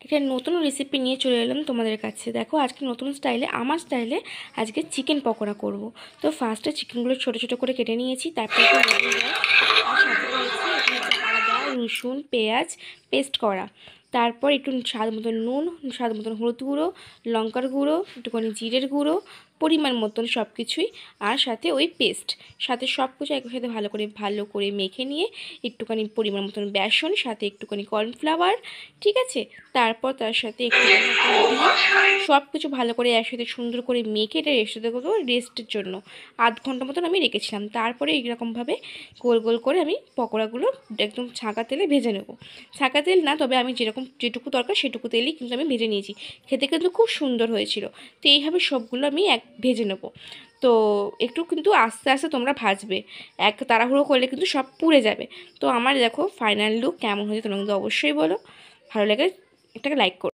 একটা নতুন রেসিপি নিয়ে চলে এলাম তোমাদের কাছে। দেখো আজকে নতুন স্টাইলে, আমার স্টাইলে আজকে চিকেন পকোড়া করব। তো ফার্স্টে চিকেনগুলো ছোটো ছোটো করে কেটে নিয়েছি, তারপর আর সাথে রয়েছে আদা রসুন পেঁয়াজ পেস্ট করা, তারপর একটু স্বাদ মতন নুন, স্বাদ মতন হলুদ গুঁড়ো, লঙ্কার গুঁড়ো, একটুখানি জিরের গুঁড়ো, পরিমাণ মতন সব কিছুই, আর সাথে ওই পেস্ট, সাথে সব কিছু একসাথে ভালো করে মেখে নিয়ে একটুখানি পরিমাণ মতন বেসন, সাথে একটুখানি কর্নফ্লাওয়ার, ঠিক আছে। তারপর তার সাথে একটু সব কিছু ভালো করে একসাথে সুন্দর করে মেখে এটা রেস্টে দেবো রেস্টের জন্য। আধ ঘন্টা মতন আমি রেখেছিলাম। তারপরে এইরকমভাবে গোল গোল করে আমি পকোড়াগুলো একদম ছাঁকা তেলে ভেজে নেব। ছাঁকা তেল না, তবে আমি যেটুকু দরকার সেটুকু তেলই কিন্তু আমি ভেজে নিয়েছি। খেতে কিন্তু খুব সুন্দর হয়েছিল। তো এইভাবে সবগুলো আমি ভেজে নেব। তো একটু কিন্তু আস্তে আস্তে তোমরা ভাজবে, এক তাড়াহুড়ো করলে কিন্তু সব পুড়ে যাবে। তো আমার দেখো ফাইনাল লুক কেমন হয়েছে তোমরা কিন্তু অবশ্যই বলো। ভালো লাগে এটাকে লাইক করো।